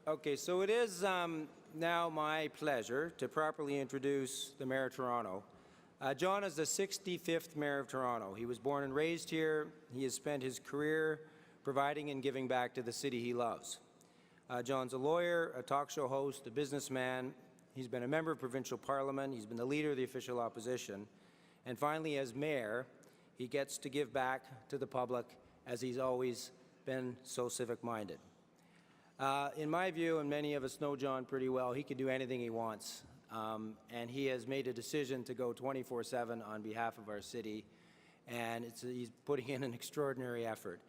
Okay, so it is now my pleasure to properly introduce the Mayor of Toronto. John is the 65th Mayor of Toronto. He was born and raised here. He has spent his career providing and giving back to the city he loves. John's a lawyer, a talk show host, a businessman. He's been a member of provincial parliament. He's been the leader of the official opposition. And finally, as mayor, he gets to give back to the public as he's always been so civic-minded. In my view, and many of us know John pretty well, he can do anything he wants. And he has made a decision to go 24/7 on behalf of our city, and he's putting in an extraordinary effort.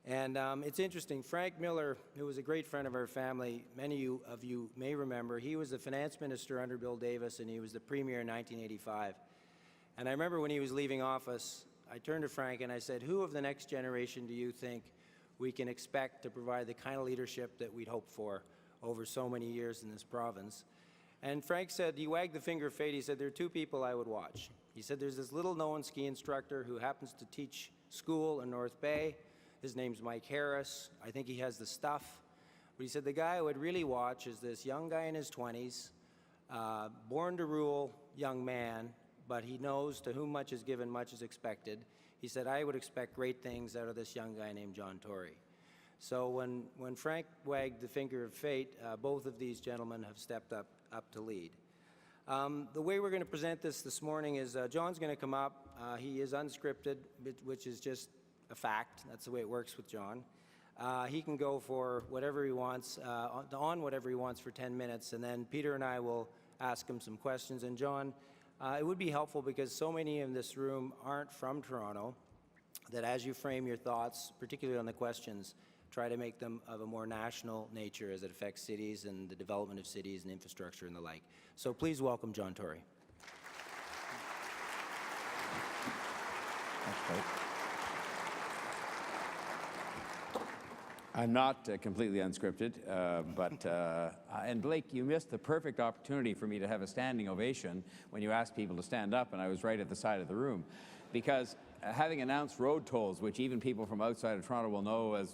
And it's interesting, Frank Miller, who was a great friend of our family, many of you may remember, he was the finance minister under Bill Davis, and he was the premier in 1985. And I remember when he was leaving office, I turned to Frank and I said, who of the next generation do you think we can expect to provide the kind of leadership that we'd hoped for over so many years in this province? And Frank said, he wagged the finger of fate, he said, there are two people I would watch. He said, there's this little-known ski instructor who happens to teach school in North Bay. His name's Mike Harris. I think he has the stuff. But he said, the guy I would really watch is this young guy in his 20s, born to rule young man, but he knows to whom much is given, much is expected. He said, I would expect great things out of this young guy named John Tory. So when Frank wagged the finger of fate, both of these gentlemen have stepped up to lead. The way we're going to present this morning is John's going to come up. He is unscripted, which is just a fact. That's the way it works with John. He can go for whatever he wants, on whatever he wants for 10 minutes, and then Peter and I will ask him some questions. And John, it would be helpful because so many in this room aren't from Toronto, that as you frame your thoughts, particularly on the questions, try to make them of a more national nature as it affects cities and the development of cities and infrastructure and the like. So please welcome John Tory. That's great. I'm not completely unscripted, and Blake, you missed the perfect opportunity for me to have a standing ovation when you asked people to stand up, and I was right at the side of the room. Because having announced road tolls, which even people from outside of Toronto will know has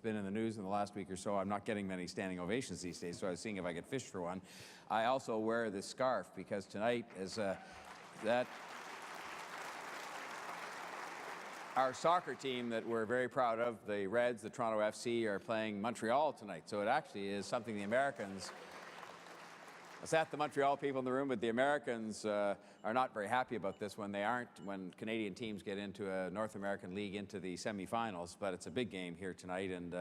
been in the news in the last week or so, I'm not getting many standing ovations these days, so I was seeing if I could fish for one. I also wear this scarf because tonight is our soccer team that we're very proud of, the Reds, the Toronto FC, are playing Montreal tonight. So it actually is something the Americans, I sat the Montreal people in the room, but the Americans are not very happy about this when Canadian teams get into a North American league into the semifinals. But it's a big game here tonight, and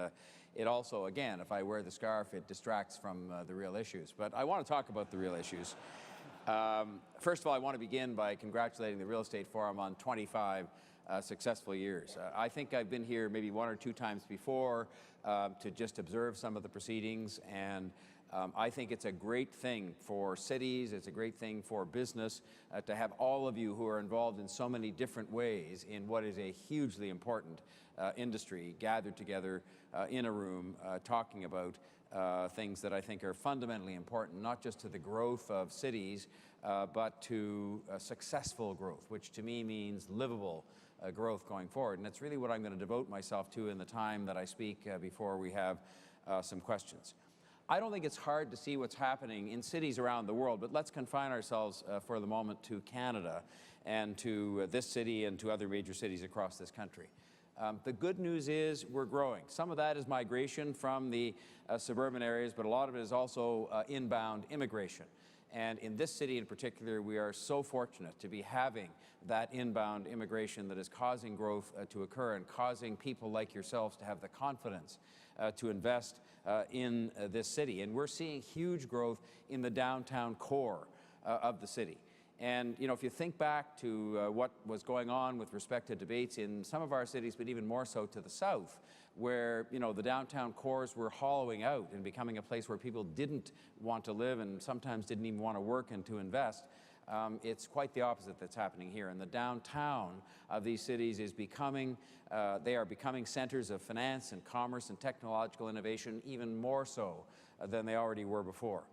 it also, again, if I wear the scarf, it distracts from the real issues. But I want to talk about the real issues. First of all, I want to begin by congratulating the Real Estate Forum on 25 successful years. I think I've been here maybe one or two times before to just observe some of the proceedings, and I think it's a great thing for cities, it's a great thing for business to have all of you who are involved in so many different ways in what is a hugely important industry gathered together in a room talking about things that I think are fundamentally important, not just to the growth of cities, but to successful growth, which to me means livable growth going forward. And that's really what I'm going to devote myself to in the time that I speak before we have some questions. I don't think it's hard to see what's happening in cities around the world, but let's confine ourselves for the moment to Canada and to this city and to other major cities across this country. The good news is we're growing. Some of that is migration from the suburban areas, but a lot of it is also inbound immigration. And in this city in particular, we are so fortunate to be having that inbound immigration that is causing growth to occur and causing people like yourselves to have the confidence to invest in this city. And we're seeing huge growth in the downtown core of the city. And, you know, if you think back to what was going on with respect to debates in some of our cities, but even more so to the south, where, you know, the downtown cores were hollowing out and becoming a place where people didn't want to live and sometimes didn't even want to work and to invest, it's quite the opposite that's happening here. And the downtown of these cities is becoming, they are becoming centers of finance and commerce and technological innovation, even more so than they already were before.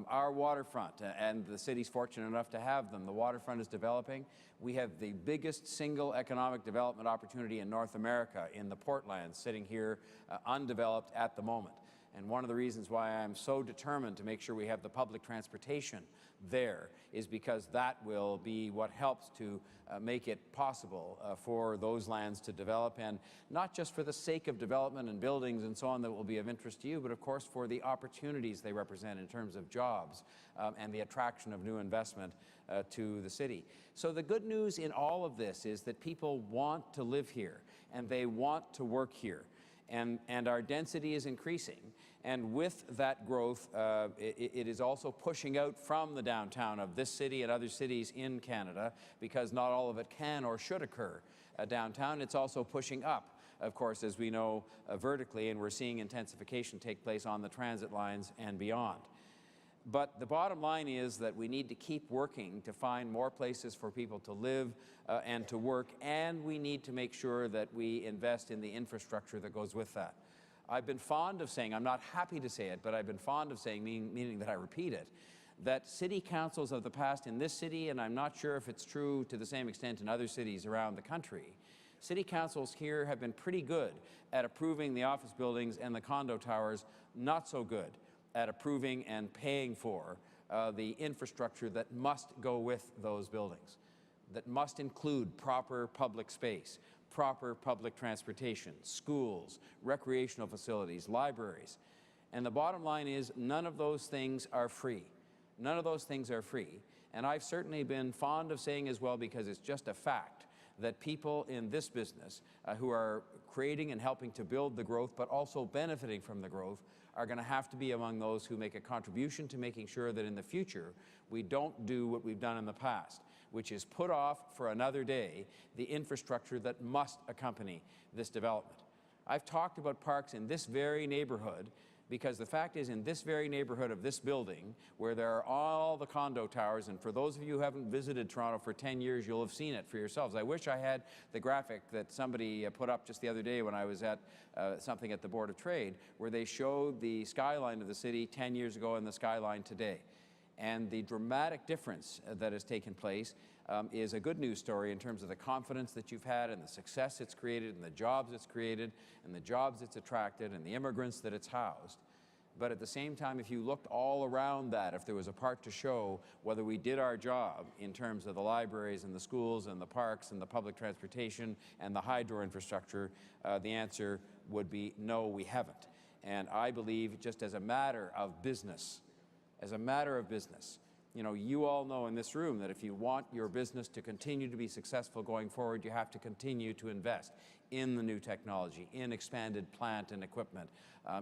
Our waterfront, and the city's fortunate enough to have them, the waterfront is developing. We have the biggest single economic development opportunity in North America in the Portlands, sitting here undeveloped at the moment. And one of the reasons why I'm so determined to make sure we have the public transportation there is because that will be what helps to make it possible for those lands to develop, and not just for the sake of development and buildings and so on that will be of interest to you, but of course for the opportunities they represent in terms of jobs and the attraction of new investment to the city. So the good news in all of this is that people want to live here and they want to work here. And our density is increasing. And with that growth, it is also pushing out from the downtown of this city and other cities in Canada, because not all of it can or should occur downtown. It's also pushing up, of course, as we know, vertically, and we're seeing intensification take place on the transit lines and beyond. But the bottom line is that we need to keep working to find more places for people to live and to work, and we need to make sure that we invest in the infrastructure that goes with that. I've been fond of saying, I'm not happy to say it, but I've been fond of saying, meaning that I repeat it, that city councils of the past in this city, and I'm not sure if it's true to the same extent in other cities around the country, city councils here have been pretty good at approving the office buildings and the condo towers, not so good at approving and paying for the infrastructure that must go with those buildings, that must include proper public space, proper public transportation, schools, recreational facilities, libraries. And the bottom line is none of those things are free. None of those things are free. And I've certainly been fond of saying as well, because it's just a fact, that people in this business who are creating and helping to build the growth, but also benefiting from the growth, are going to have to be among those who make a contribution to making sure that in the future we don't do what we've done in the past, which is put off for another day the infrastructure that must accompany this development. I've talked about parks in this very neighborhood because the fact is, in this very neighborhood of this building, where there are all the condo towers, and for those of you who haven't visited Toronto for 10 years, you'll have seen it for yourselves. I wish I had the graphic that somebody put up just the other day when I was at something at the Board of Trade, where they showed the skyline of the city 10 years ago and the skyline today. And the dramatic difference that has taken place is a good news story in terms of the confidence that you've had and the success it's created and the jobs it's created and the jobs it's attracted and the immigrants that it's housed. But at the same time, if you looked all around that, if there was a part to show whether we did our job in terms of the libraries and the schools and the parks and the public transportation and the hydro infrastructure, the answer would be no, we haven't. And I believe, just as a matter of business, you know, you all know in this room that if you want your business to continue to be successful going forward, you have to continue to invest in the new technology, in expanded plant and equipment,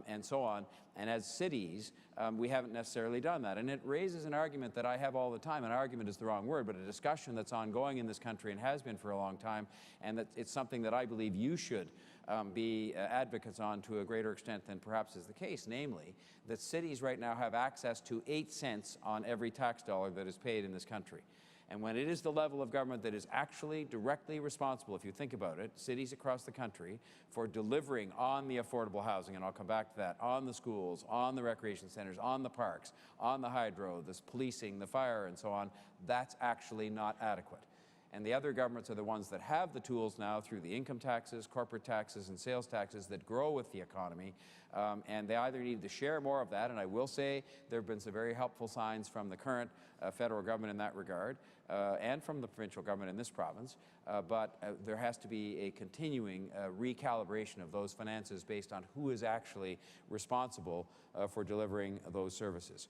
and so on. And as cities, we haven't necessarily done that. And it raises an argument that I have all the time. An argument is the wrong word, but a discussion that's ongoing in this country and has been for a long time, and that it's something that I believe you should be advocates on to a greater extent than perhaps is the case, namely that cities right now have access to 8 cents on every tax dollar that is paid in this country. And when it is the level of government that is actually directly responsible, if you think about it, cities across the country, for delivering on the affordable housing, and I'll come back to that, on the schools, on the recreation centers, on the parks, on the hydro, the policing, the fire, and so on, that's actually not adequate. And the other governments are the ones that have the tools now through the income taxes, corporate taxes, and sales taxes that grow with the economy. And they either need to share more of that, and I will say there have been some very helpful signs from the current federal government in that regard, and from the provincial government in this province, but there has to be a continuing recalibration of those finances based on who is actually responsible for delivering those services.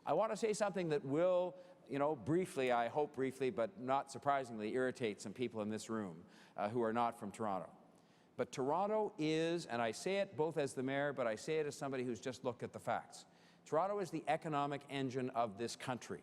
I want to say something that will, you know, briefly, I hope briefly, but not surprisingly, irritate some people in this room who are not from Toronto. But Toronto is, and I say it both as the mayor, but I say it as somebody who's just looked at the facts. Toronto is the economic engine of this country.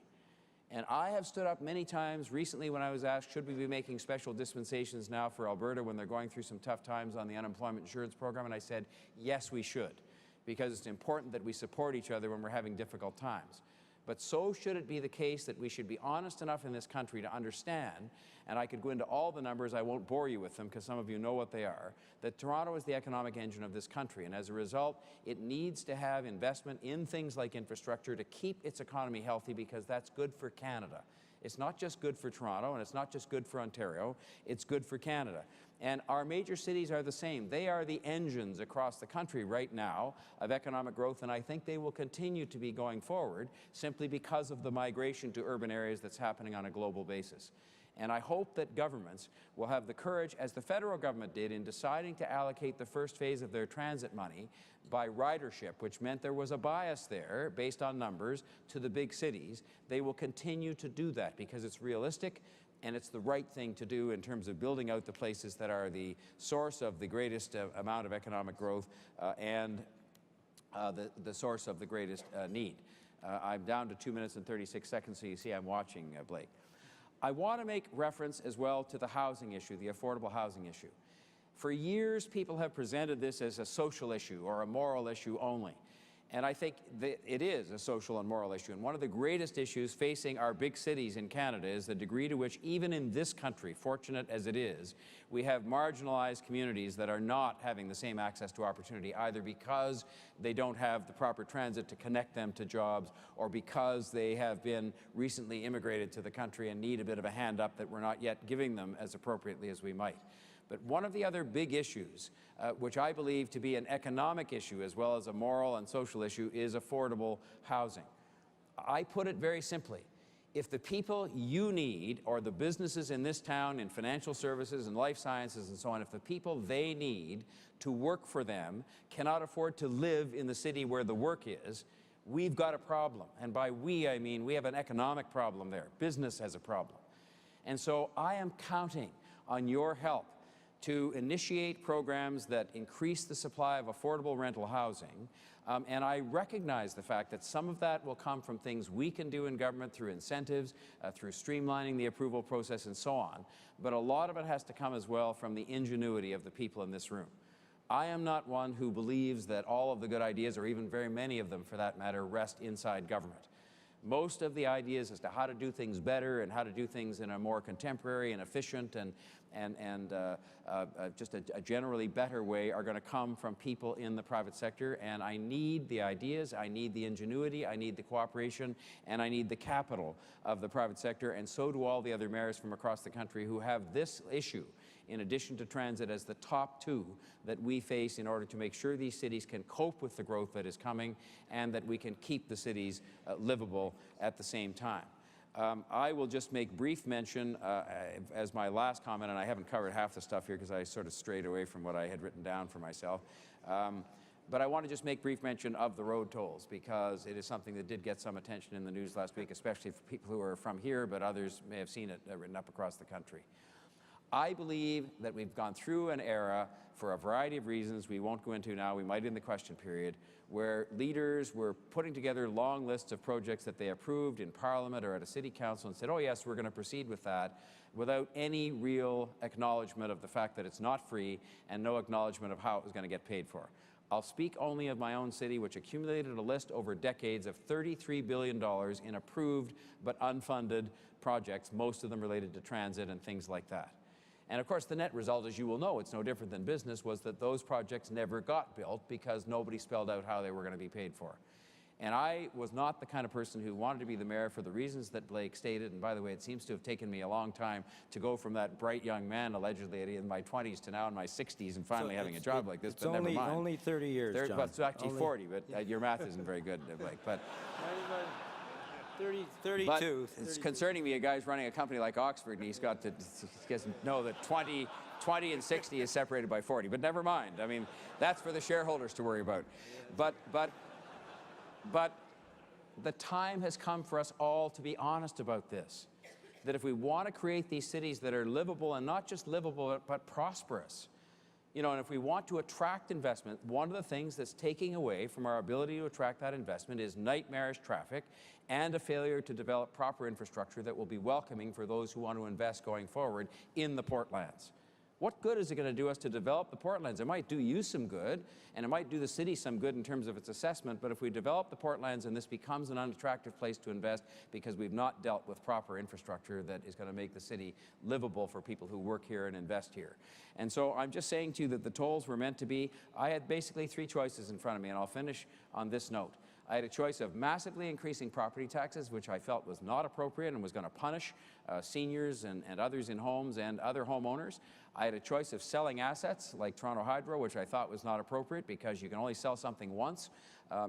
And I have stood up many times recently when I was asked, should we be making special dispensations now for Alberta when they're going through some tough times on the unemployment insurance program? And I said, yes, we should, because it's important that we support each other when we're having difficult times. But so should it be the case that we should be honest enough in this country to understand, and I could go into all the numbers, I won't bore you with them because some of you know what they are, that Toronto is the economic engine of this country, and as a result, it needs to have investment in things like infrastructure to keep its economy healthy, because that's good for Canada. It's not just good for Toronto, and it's not just good for Ontario, it's good for Canada. And our major cities are the same. They are the engines across the country right now of economic growth, and I think they will continue to be going forward simply because of the migration to urban areas that's happening on a global basis. And I hope that governments will have the courage, as the federal government did in deciding to allocate the first phase of their transit money by ridership, which meant there was a bias there based on numbers to the big cities. They will continue to do that because it's realistic and it's the right thing to do in terms of building out the places that are the source of the greatest amount of economic growth and the source of the greatest need. I'm down to 2 minutes and 36 seconds, so you see I'm watching, Blake. I want to make reference as well to the housing issue, the affordable housing issue. For years, people have presented this as a social issue or a moral issue only. And I think that it is a social and moral issue. And one of the greatest issues facing our big cities in Canada is the degree to which, even in this country, fortunate as it is, we have marginalized communities that are not having the same access to opportunity, either because they don't have the proper transit to connect them to jobs, or because they have been recently immigrated to the country and need a bit of a hand up that we're not yet giving them as appropriately as we might. But one of the other big issues, which I believe to be an economic issue as well as a moral and social issue, is affordable housing. I put it very simply. If the people you need, or the businesses in this town in financial services and life sciences and so on, if the people they need to work for them cannot afford to live in the city where the work is, we've got a problem. And by we, I mean we have an economic problem there. Business has a problem. And so I am counting on your help to initiate programs that increase the supply of affordable rental housing. And I recognize the fact that some of that will come from things we can do in government through incentives, through streamlining the approval process and so on. But a lot of it has to come as well from the ingenuity of the people in this room. I am not one who believes that all of the good ideas, or even very many of them for that matter, rest inside government. Most of the ideas as to how to do things better and how to do things in a more contemporary and efficient and just a generally better way are going to come from people in the private sector. And I need the ideas, I need the ingenuity, I need the cooperation, and I need the capital of the private sector. And so do all the other mayors from across the country who have this issue, in addition to transit, as the top two that we face in order to make sure these cities can cope with the growth that is coming and that we can keep the cities livable at the same time. I will just make brief mention as my last comment, and I haven't covered half the stuff here because I sort of strayed away from what I had written down for myself. But I want to just make brief mention of the road tolls, because it is something that did get some attention in the news last week, especially for people who are from here, but others may have seen it written up across the country. I believe that we've gone through an era, for a variety of reasons we won't go into now, we might in the question period, where leaders were putting together long lists of projects that they approved in Parliament or at a city council and said, oh yes, we're going to proceed with that, without any real acknowledgement of the fact that it's not free and no acknowledgement of how it was going to get paid for. I'll speak only of my own city, which accumulated a list over decades of $33 billion in approved but unfunded projects, most of them related to transit and things like that. And of course, the net result, as you will know, it's no different than business, was that those projects never got built because nobody spelled out how they were going to be paid for. And I was not the kind of person who wanted to be the mayor for the reasons that Blake stated. And by the way, it seems to have taken me a long time to go from that bright young man, allegedly in my 20s, to now in my 60s and finally having a job like this, but never mind. Only 30 years, John. Well, it's actually 40, but your math isn't very good, Blake. But 32. But it's concerning me, a guy's running a company like Oxford, and he doesn't know that 20 and 60 is separated by 40. But never mind. I mean, that's for the shareholders to worry about. But the time has come for us all to be honest about this. That if we want to create these cities that are livable, and not just livable, but prosperous, you know, and if we want to attract investment, one of the things that's taking away from our ability to attract that investment is nightmarish traffic and a failure to develop proper infrastructure that will be welcoming for those who want to invest going forward in the Portlands. What good is it going to do us to develop the Portlands? It might do you some good, and it might do the city some good in terms of its assessment, but if we develop the Portlands and this becomes an unattractive place to invest because we've not dealt with proper infrastructure that is going to make the city livable for people who work here and invest here. And so I'm just saying to you that the tolls were meant to be, I had basically three choices in front of me, and I'll finish on this note. I had a choice of massively increasing property taxes, which I felt was not appropriate and was going to punish seniors and others in homes and other homeowners. I had a choice of selling assets like Toronto Hydro, which I thought was not appropriate because you can only sell something once,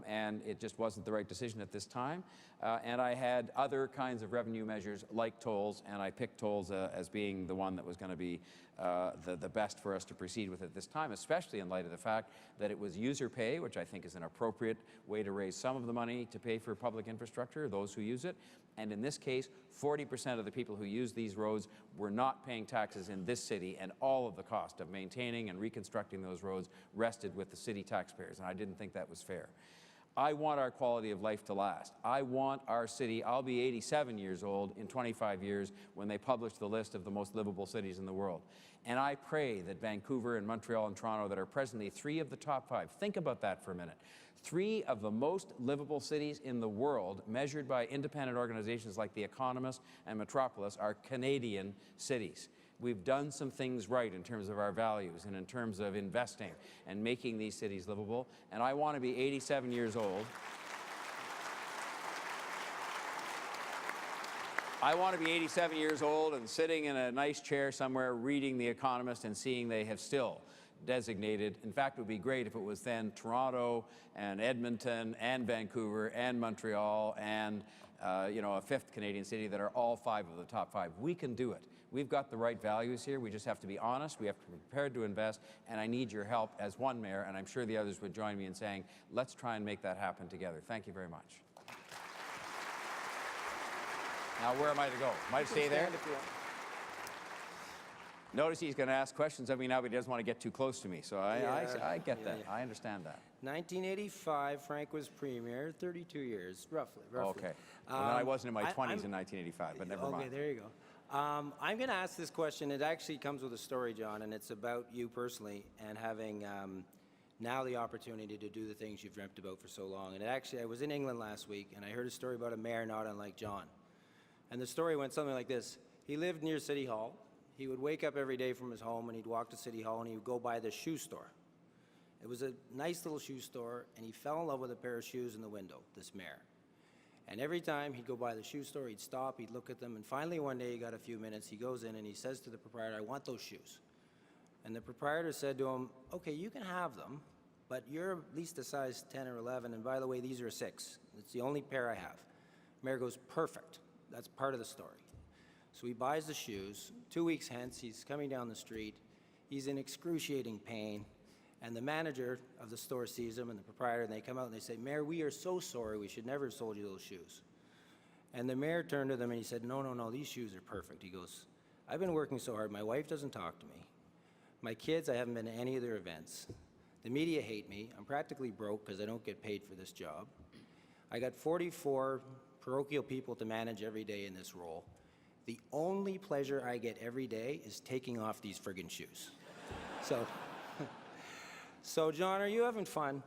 and it just wasn't the right decision at this time. And I had other kinds of revenue measures like tolls, and I picked tolls as being the one that was going to be the best for us to proceed with at this time, especially in light of the fact that it was user pay, which I think is an appropriate way to raise some of the money to pay for public infrastructure, those who use it. And in this case, 40% of the people who use these roads were not paying taxes in this city, and all of the cost of maintaining and reconstructing those roads rested with the city taxpayers, and I didn't think that was fair. I want our quality of life to last. I want our city, I'll be 87 years old in 25 years when they publish the list of the most livable cities in the world. And I pray that Vancouver and Montreal and Toronto, that are presently 3 of the top 5, think about that for a minute, 3 of the most livable cities in the world, measured by independent organizations like The Economist and Metropolis, are Canadian cities. We've done some things right in terms of our values and in terms of investing and making these cities livable. And I want to be 87 years old. I want to be 87 years old and sitting in a nice chair somewhere reading The Economist and seeing they have still designated. In fact, it would be great if it was then Toronto and Edmonton and Vancouver and Montreal and you know, a 5th Canadian city that are all 5 of the top 5. We can do it. We've got the right values here. We just have to be honest. We have to be prepared to invest. And I need your help as one mayor, and I'm sure the others would join me in saying, let's try and make that happen together. Thank you very much. Now, where am I to go? Am I to stay there? Notice he's going to ask questions of me now, but he doesn't want to get too close to me. So I get that. I understand that. 1985, Frank was premier, 32 years, roughly. Okay. Well, then I wasn't in my 20s in 1985, but never mind. Okay, there you go. I'm going to ask this question. It actually comes with a story, John, and it's about you personally and having now the opportunity to do the things you've dreamt about for so long. And actually, I was in England last week, and I heard a story about a mayor not unlike John. And the story went something like this. He lived near City Hall. He would wake up every day from his home, and he'd walk to City Hall, and he would go by the shoe store. It was a nice little shoe store, and he fell in love with a pair of shoes in the window, this mayor. And every time he'd go by the shoe store, he'd stop, he'd look at them, and finally one day he got a few minutes, he goes in and he says to the proprietor, I want those shoes. And the proprietor said to him, okay, you can have them, but you're at least a size 10 or 11, and by the way, these are a 6. It's the only pair I have. Mayor goes, perfect. That's part of the story. So he buys the shoes. 2 weeks hence, he's coming down the street. He's in excruciating pain. And the manager of the store sees him and the proprietor, and they come out and they say, Mayor, we are so sorry. We should never have sold you those shoes. And the mayor turned to them and he said, no, no, no, these shoes are perfect. He goes, I've been working so hard. My wife doesn't talk to me. My kids, I haven't been to any of their events. The media hate me. I'm practically broke because I don't get paid for this job. I got 44 parochial people to manage every day in this role. The only pleasure I get every day is taking off these friggin' shoes. So, John, are you having fun?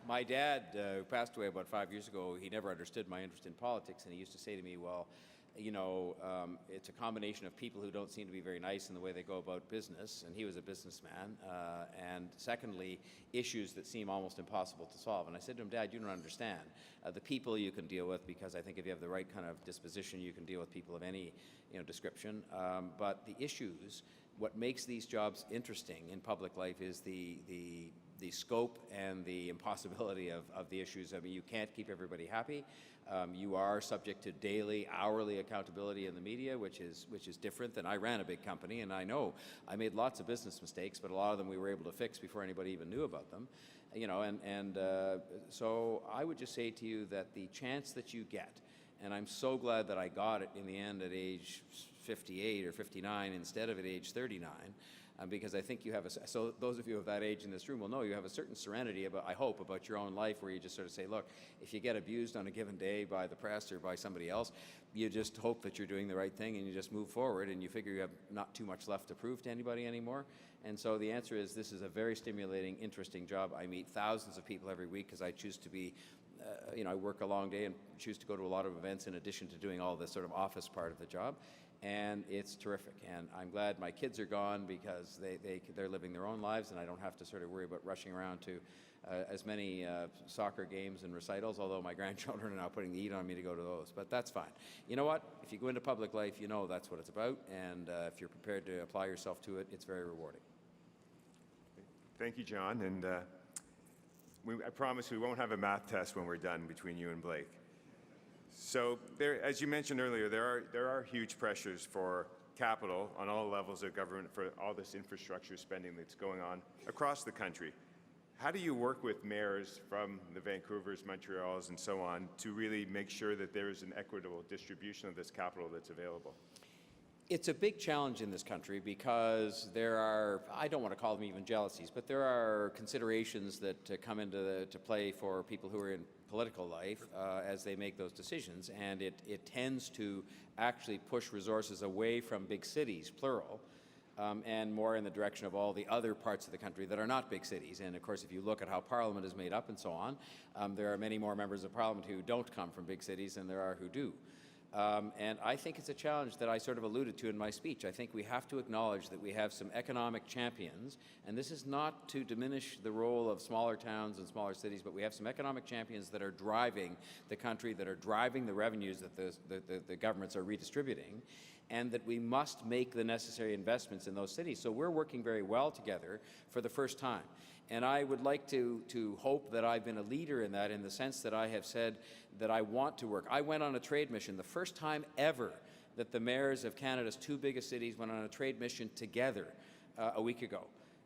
My dad, who passed away about 5 years ago, he never understood my interest in politics, and he used to say to me, well, you know, it's a combination of people who don't seem to be very nice in the way they go about business, and he was a businessman, and secondly, issues that seem almost impossible to solve. And I said to him, Dad, you don't understand. The people you can deal with, because I think if you have the right kind of disposition, you can deal with people of any, you know, description. But the issues, what makes these jobs interesting in public life is the scope and the impossibility of the issues. I mean, you can't keep everybody happy. You are subject to daily, hourly accountability in the media, which is different than I ran a big company, and I know I made lots of business mistakes, but a lot of them we were able to fix before anybody even knew about them. You know, so I would just say to you that the chance that you get, and I'm so glad that I got it in the end at age 58 or 59 instead of at age 39, because I think you have so those of you of that age in this room will know you have a certain serenity about, I hope, about your own life, where you just sort of say, look, if you get abused on a given day by the press or by somebody else, you just hope that you're doing the right thing and you just move forward, and you figure you have not too much left to prove to anybody anymore. And so the answer is, this is a very stimulating, interesting job. I meet thousands of people every week because I choose to be you know, I work a long day and choose to go to a lot of events in addition to doing all the sort of office part of the job. And it's terrific. And I'm glad my kids are gone, because they're living their own lives, and I don't have to sort of worry about rushing around to as many soccer games and recitals, although my grandchildren are now putting the heat on me to go to those, but that's fine. You know what? If you go into public life, you know that's what it's about, and if you're prepared to apply yourself to it, it's very rewarding. Thank you, John, and I promise we won't have a math test when we're done between you and Blake. So, as you mentioned earlier, there are huge pressures for capital on all levels of government for all this infrastructure spending that's going on across the country. How do you work with mayors from the Vancouvers, Montreals, and so on to really make sure that there is an equitable distribution of this capital that's available? It's a big challenge in this country because there are, I don't want to call them even jealousies, but there are considerations that come into play for people who are in political life as they make those decisions, and it tends to actually push resources away from big cities, plural, and more in the direction of all the other parts of the country that are not big cities. And of course, if you look at how Parliament is made up and so on, there are many more members of Parliament who don't come from big cities than there are who do. And I think it's a challenge that I sort of alluded to in my speech. I think we have to acknowledge that we have some economic champions, and this is not to diminish the role of smaller towns and smaller cities, but we have some economic champions that are driving the country, that are driving the revenues that the governments are redistributing, and that we must make the necessary investments in those cities. So we're working very well together for the first time. And I would like to hope that I've been a leader in that, in the sense that I have said that I want to work. I went on a trade mission, the first time ever that the mayors of Canada's two biggest cities went on a trade mission together a week ago.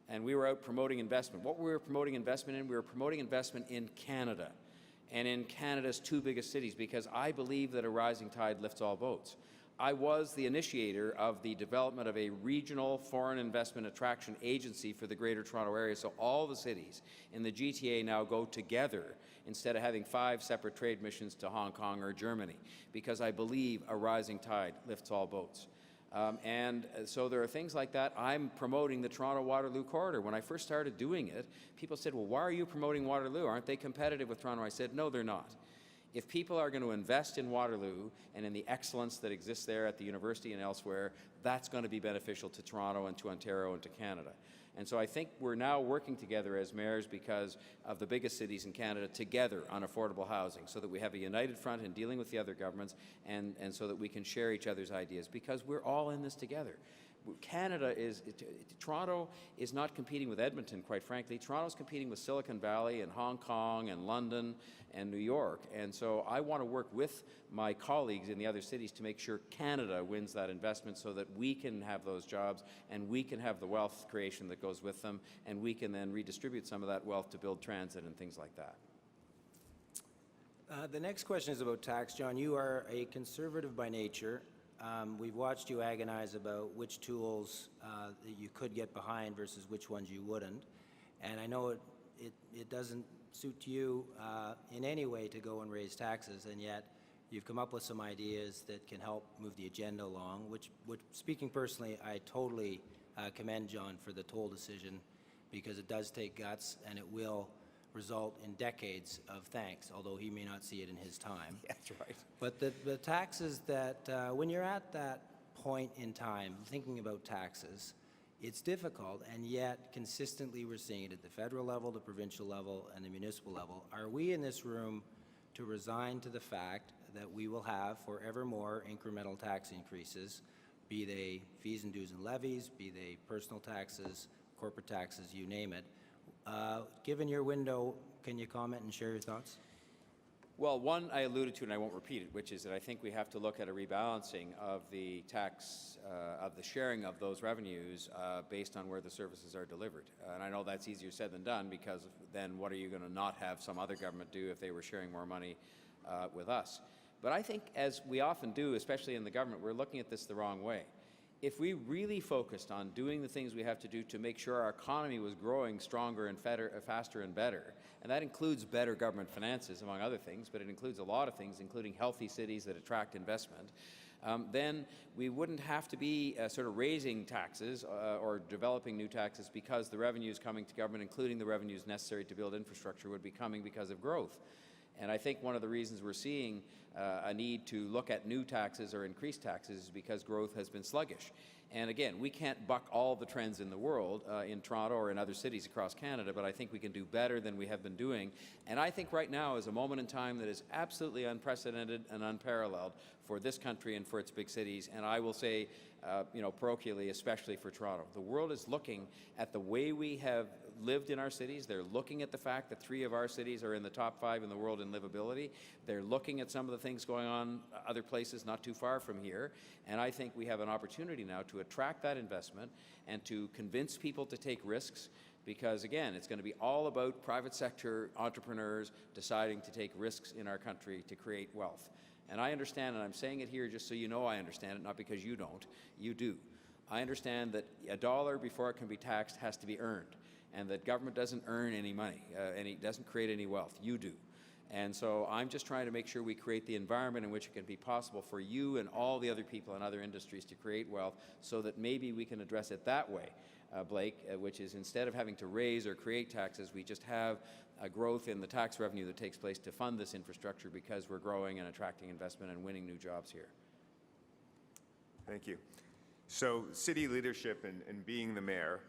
And we were out promoting investment. What we were promoting investment in? We were promoting investment in Canada and in Canada's two biggest cities, because I believe that a rising tide lifts all boats. I was the initiator of the development of a regional foreign investment attraction agency for the Greater Toronto Area, so all the cities in the GTA now go together instead of having 5 separate trade missions to Hong Kong or Germany, because I believe a rising tide lifts all boats. And so there are things like that. I'm promoting the Toronto-Waterloo corridor. When I first started doing it, people said, well, why are you promoting Waterloo? Aren't they competitive with Toronto? I said, no, they're not. If people are going to invest in Waterloo and in the excellence that exists there at the university and elsewhere, that's going to be beneficial to Toronto and to Ontario and to Canada. And so I think we're now working together as mayors because of the biggest cities in Canada together on affordable housing, so that we have a united front in dealing with the other governments, and so that we can share each other's ideas, because we're all in this together. Toronto is not competing with Edmonton, quite frankly. Toronto's competing with Silicon Valley and Hong Kong and London and New York. And so I want to work with my colleagues in the other cities to make sure Canada wins that investment, so that we can have those jobs and we can have the wealth creation that goes with them, and we can then redistribute some of that wealth to build transit and things like that. The next question is about tax. John, you are a conservative by nature. We've watched you agonize about which tools that you could get behind versus which ones you wouldn't. And I know it doesn't suit you in any way to go and raise taxes, and yet you've come up with some ideas that can help move the agenda along, which speaking personally, I totally commend John for the toll decision, because it does take guts and it will result in decades of thanks, although he may not see it in his time. That's right. But the taxes that, when you're at that point in time, thinking about taxes, it's difficult, and yet consistently we're seeing it at the federal level, the provincial level, and the municipal level. Are we in this room to resign to the fact that we will have forever more incremental tax increases, be they fees and dues and levies, be they personal taxes, corporate taxes, you name it? Given your window, can you comment and share your thoughts? Well, one I alluded to, and I won't repeat it, which is that I think we have to look at a rebalancing of the tax, of the sharing of those revenues based on where the services are delivered. And I know that's easier said than done, because then what are you going to not have some other government do if they were sharing more money with us? But I think, as we often do, especially in the government, we're looking at this the wrong way. If we really focused on doing the things we have to do to make sure our economy was growing stronger and faster and better, and that includes better government finances, among other things, but it includes a lot of things, including healthy cities that attract investment, then we wouldn't have to be sort of raising taxes or developing new taxes, because the revenues coming to government, including the revenues necessary to build infrastructure, would be coming because of growth. And I think one of the reasons we're seeing a need to look at new taxes or increased taxes is because growth has been sluggish. And again, we can't buck all the trends in the world in Toronto or in other cities across Canada, but I think we can do better than we have been doing. And I think right now is a moment in time that is absolutely unprecedented and unparalleled for this country and for its big cities. And I will say, parochially, especially for Toronto. The world is looking at the way we have lived in our cities. They're looking at the fact that 3 of our cities are in the top 5 in the world in livability. They're looking at some of the things going on other places not too far from here. And I think we have an opportunity now to attract that investment and to convince people to take risks, because again, it's going to be all about private sector entrepreneurs deciding to take risks in our country to create wealth. And I understand, and I'm saying it here just so you know I understand it, not because you don't, you do. I understand that a dollar before it can be taxed has to be earned, and that government doesn't earn any money, and it doesn't create any wealth. You do. And so I'm just trying to make sure we create the environment in which it can be possible for you and all the other people in other industries to create wealth, so that maybe we can address it that way, Blake, which is instead of having to raise or create taxes, we just have a growth in the tax revenue that takes place to fund this infrastructure, because we're growing and attracting investment and winning new jobs here. Thank you. So city leadership and being the mayor,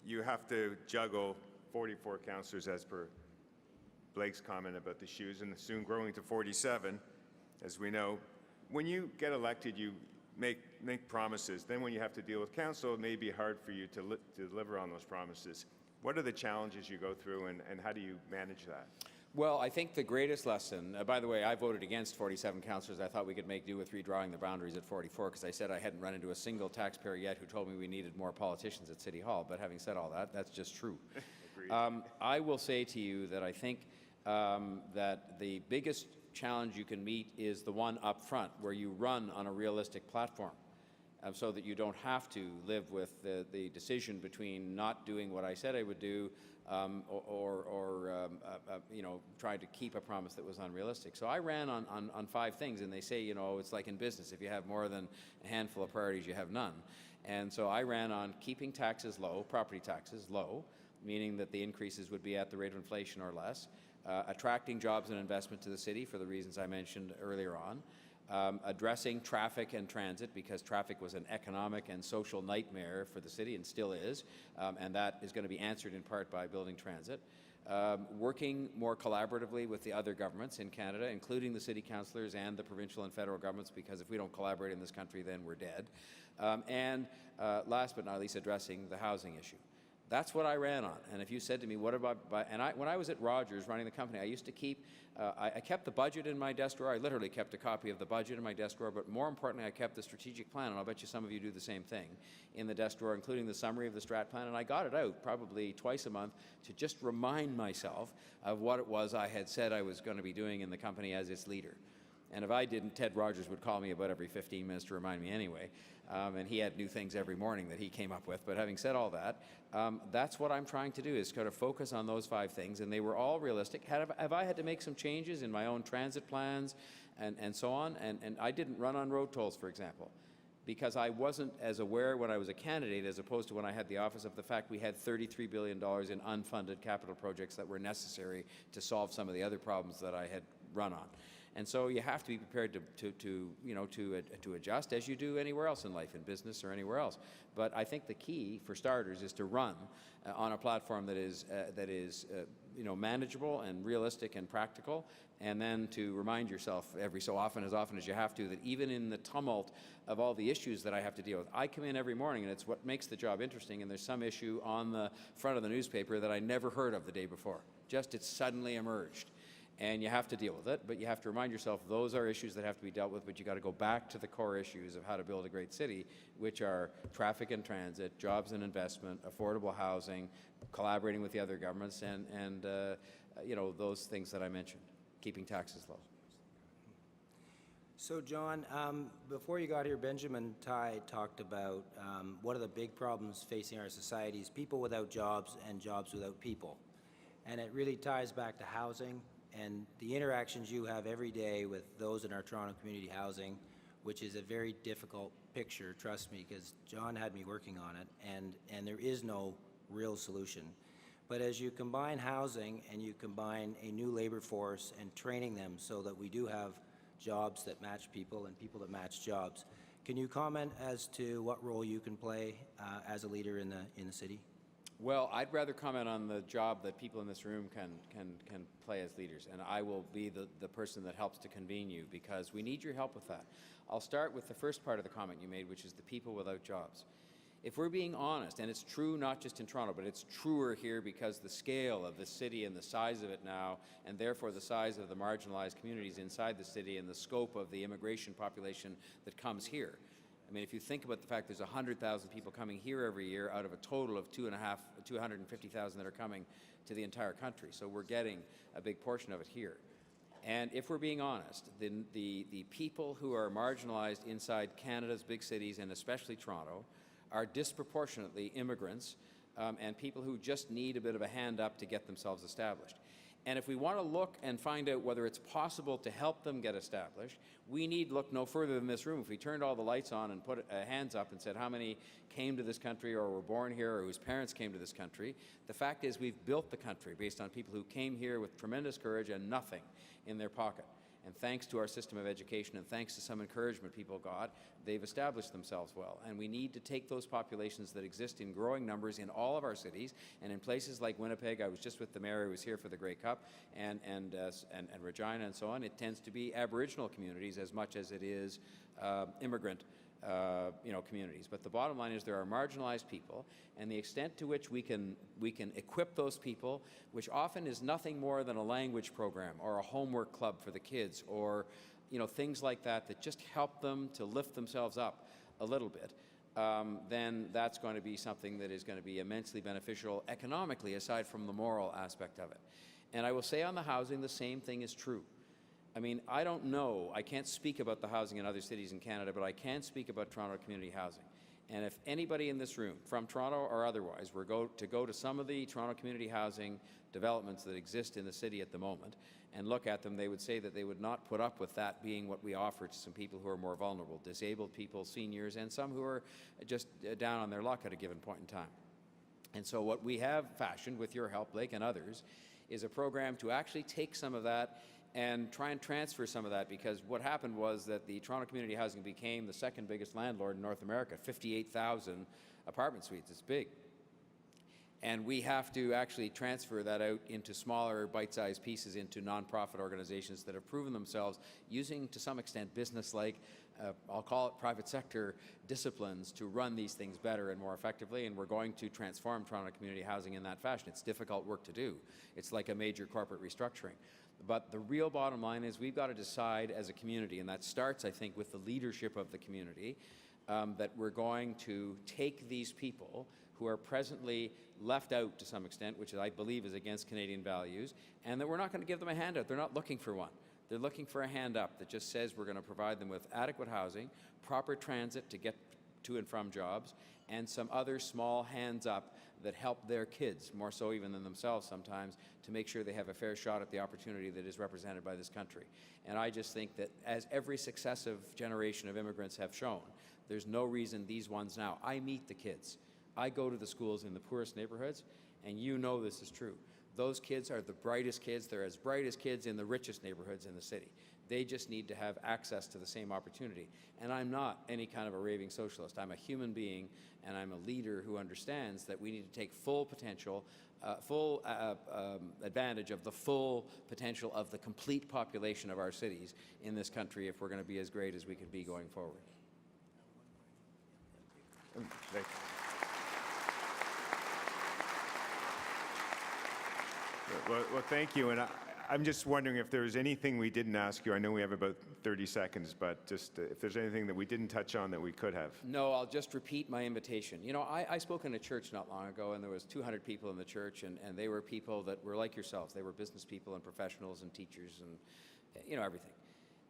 you have to juggle 44 councillors, as per Blake's comment about the shoes, and soon growing to 47, as we know. When you get elected, you make promises. Then when you have to deal with council, it may be hard for you to deliver on those promises. What are the challenges you go through, and how do you manage that? Well, I think the greatest lesson, by the way, I voted against 47 councillors. I thought we could make do with redrawing the boundaries at 44, because I said I hadn't run into a single taxpayer yet who told me we needed more politicians at City Hall. But having said all that, that's just true. I will say to you that I think that the biggest challenge you can meet is the one up front, where you run on a realistic platform, so that you don't have to live with the decision between not doing what I said I would do or trying to keep a promise that was unrealistic. So I ran on 5 things, and they say, it's like in business, if you have more than a handful of priorities, you have none. And so I ran on keeping taxes low, property taxes low, meaning that the increases would be at the rate of inflation or less, attracting jobs and investment to the city for the reasons I mentioned earlier on, addressing traffic and transit, because traffic was an economic and social nightmare for the city and still is, and that is going to be answered in part by building transit. Working more collaboratively with the other governments in Canada, including the city councillors and the provincial and federal governments, because if we don't collaborate in this country, then we're dead. And last but not least, addressing the housing issue. That's what I ran on. And if you said to me, what about, when I was at Rogers running the company, I used to keep, I kept the budget in my desk drawer. I literally kept a copy of the budget in my desk drawer, but more importantly, I kept the strategic plan, and I'll bet you some of you do the same thing, in the desk drawer, including the summary of the strat plan, and I got it out probably twice a month to just remind myself of what it was I had said I was going to be doing in the company as its leader. And if I didn't, Ted Rogers would call me about every 15 minutes to remind me anyway. And he had new things every morning that he came up with. But having said all that, that's what I'm trying to do, is kind of focus on those 5 things. And they were all realistic. Have I had to make some changes in my own transit plans and so on? And I didn't run on road tolls, for example, because I wasn't as aware when I was a candidate, as opposed to when I had the office, of the fact we had $33 billion in unfunded capital projects that were necessary to solve some of the other problems that I had run on. And so you have to be prepared to adjust, as you do anywhere else in life, in business or anywhere else. But I think the key, for starters, is to run on a platform that is manageable and realistic and practical, and then to remind yourself every so often as you have to, that even in the tumult of all the issues that I have to deal with, I come in every morning, and it's what makes the job interesting, and there's some issue on the front of the newspaper that I never heard of the day before. Just it suddenly emerged. And you have to deal with it, but you have to remind yourself those are issues that have to be dealt with, but you got to go back to the core issues of how to build a great city, which are traffic and transit, jobs and investment, affordable housing, collaborating with the other governments, and those things that I mentioned, keeping taxes low. So, John, before you got here, Benjamin Tai talked about one of the big problems facing our society is people without jobs and jobs without people. And it really ties back to housing and the interactions you have every day with those in our Toronto community housing, which is a very difficult picture, trust me, because John had me working on it, and there is no real solution. But as you combine housing and you combine a new labor force and training them so that we do have jobs that match people and people that match jobs, can you comment as to what role you can play as a leader in the city? Well, I'd rather comment on the job that people in this room can play as leaders, and I will be the person that helps to convene you, because we need your help with that. I'll start with the first part of the comment you made, which is the people without jobs. If we're being honest, and it's true not just in Toronto, but it's truer here because the scale of the city and the size of it now, and therefore the size of the marginalized communities inside the city and the scope of the immigration population that comes here. I mean, if you think about the fact there's 100,000 people coming here every year out of a total of 250,000 that are coming to the entire country. So we're getting a big portion of it here. And if we're being honest, the people who are marginalized inside Canada's big cities, and especially Toronto, are disproportionately immigrants and people who just need a bit of a hand up to get themselves established. And if we want to look and find out whether it's possible to help them get established, we need look no further than this room. If we turned all the lights on and put hands up and said how many came to this country or were born here or whose parents came to this country, the fact is we've built the country based on people who came here with tremendous courage and nothing in their pocket. And thanks to our system of education and thanks to some encouragement people got, they've established themselves well. And we need to take those populations that exist in growing numbers in all of our cities and in places like Winnipeg. I was just with the mayor who was here for the Grey Cup, and Regina and so on. It tends to be Aboriginal communities as much as it is immigrant communities. But the bottom line is there are marginalized people, and the extent to which we can equip those people, which often is nothing more than a language program or a homework club for the kids, or things like that that just help them to lift themselves up a little bit, then that's going to be something that is going to be immensely beneficial economically, aside from the moral aspect of it. And I will say on the housing, the same thing is true. I mean, I don't know, I can't speak about the housing in other cities in Canada, but I can speak about Toronto community housing. And if anybody in this room, from Toronto or otherwise, were to go to some of the Toronto community housing developments that exist in the city at the moment and look at them, they would say that they would not put up with that being what we offer to some people who are more vulnerable, disabled people, seniors, and some who are just down on their luck at a given point in time. And so what we have fashioned, with your help, Blake, and others, is a program to actually take some of that and try and transfer some of that, because what happened was that the Toronto Community Housing became the second biggest landlord in North America, 58,000 apartment suites. It's big. And we have to actually transfer that out into smaller bite-sized pieces into nonprofit organizations that have proven themselves using, to some extent, business-like, I'll call it private sector disciplines to run these things better and more effectively, and we're going to transform Toronto community housing in that fashion. It's difficult work to do. It's like a major corporate restructuring. But the real bottom line is we've got to decide as a community, and that starts, I think, with the leadership of the community, that we're going to take these people who are presently left out to some extent, which I believe is against Canadian values, and that we're not going to give them a handout. They're not looking for one. They're looking for a hand up that just says we're going to provide them with adequate housing, proper transit to get to and from jobs, and some other small hands up that help their kids, more so even than themselves sometimes, to make sure they have a fair shot at the opportunity that is represented by this country. And I just think that as every successive generation of immigrants have shown, there's no reason these ones now. I meet the kids. I go to the schools in the poorest neighborhoods, and you know this is true. Those kids are the brightest kids. They're as bright as kids in the richest neighborhoods in the city. They just need to have access to the same opportunity. And I'm not any kind of a raving socialist. I'm a human being, and I'm a leader who understands that we need to take full potential, advantage of the full potential of the complete population of our cities in this country if we're going to be as great as we can be going forward. Thanks. Well, thank you. And I'm just wondering if there's anything we didn't ask you. I know we have about 30 seconds, but just if there's anything that we didn't touch on that we could have. No, I'll just repeat my invitation. You know, I spoke in a church not long ago, and there was 200 people in the church, and they were people that were like yourselves. They were business people and professionals and teachers and, everything.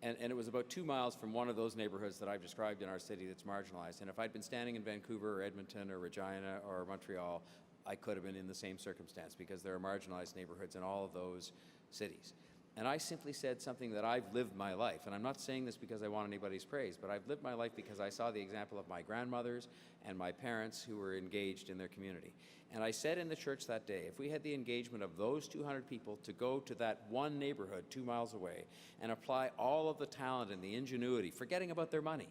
And it was about 2 miles from one of those neighborhoods that I've described in our city that's marginalized. And if I'd been standing in Vancouver or Edmonton or Regina or Montreal, I could have been in the same circumstance, because there are marginalized neighborhoods in all of those cities. And I simply said something that I've lived my life. And I'm not saying this because I want anybody's praise, but I've lived my life because I saw the example of my grandmothers and my parents who were engaged in their community. And I said in the church that day, if we had the engagement of those 200 people to go to that one neighborhood 2 miles away and apply all of the talent and the ingenuity, forgetting about their money,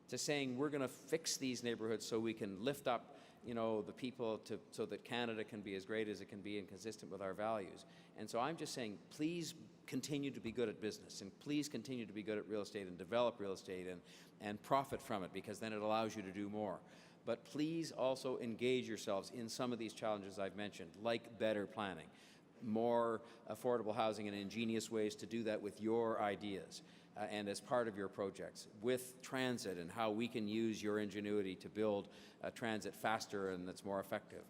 to saying we're going to fix these neighborhoods so we can lift up the people so that Canada can be as great as it can be and consistent with our values. And so I'm just saying, please continue to be good at business, and please continue to be good at real estate and develop real estate and profit from it, because then it allows you to do more. But please also engage yourselves in some of these challenges I've mentioned, like better planning, more affordable housing, and ingenious ways to do that with your ideas. And as part of your projects, with transit and how we can use your ingenuity to build transit faster and that's more effective.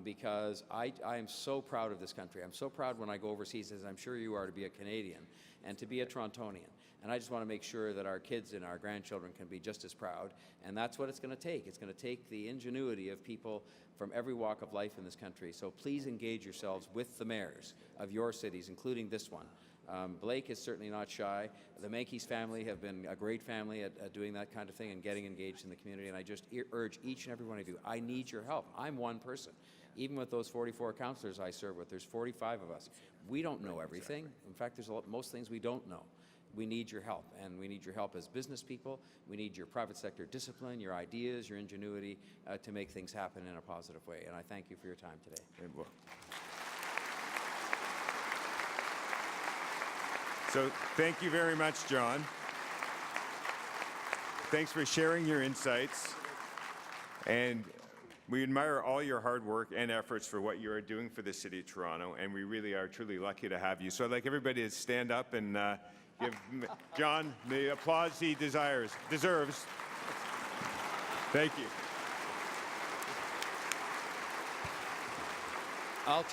Because I am so proud of this country. I'm so proud when I go overseas, as I'm sure you are, to be a Canadian and to be a Torontonian. And I just want to make sure that our kids and our grandchildren can be just as proud. And that's what it's going to take. It's going to take the ingenuity of people from every walk of life in this country. So please engage yourselves with the mayors of your cities, including this one. Blake is certainly not shy. The Menkes family have been a great family at doing that kind of thing and getting engaged in the community, and I just urge each and every one of you, I need your help. I'm one person. Even with those 44 councillors I serve with, there's 45 of us. We don't know everything. In fact, there's most things we don't know. We need your help, and we need your help as business people. We need your private sector discipline, your ideas, your ingenuity to make things happen in a positive way, and I thank you for your time today. So thank you very much, John. Thanks for sharing your insights. And we admire all your hard work and efforts for what you are doing for the City of Toronto, and we really are truly lucky to have you. So I'd like everybody to stand up and give John the applause he deserves. Thank you. I'll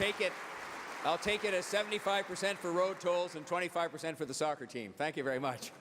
take it as 75% for road tolls and 25% for the soccer team. Thank you very much.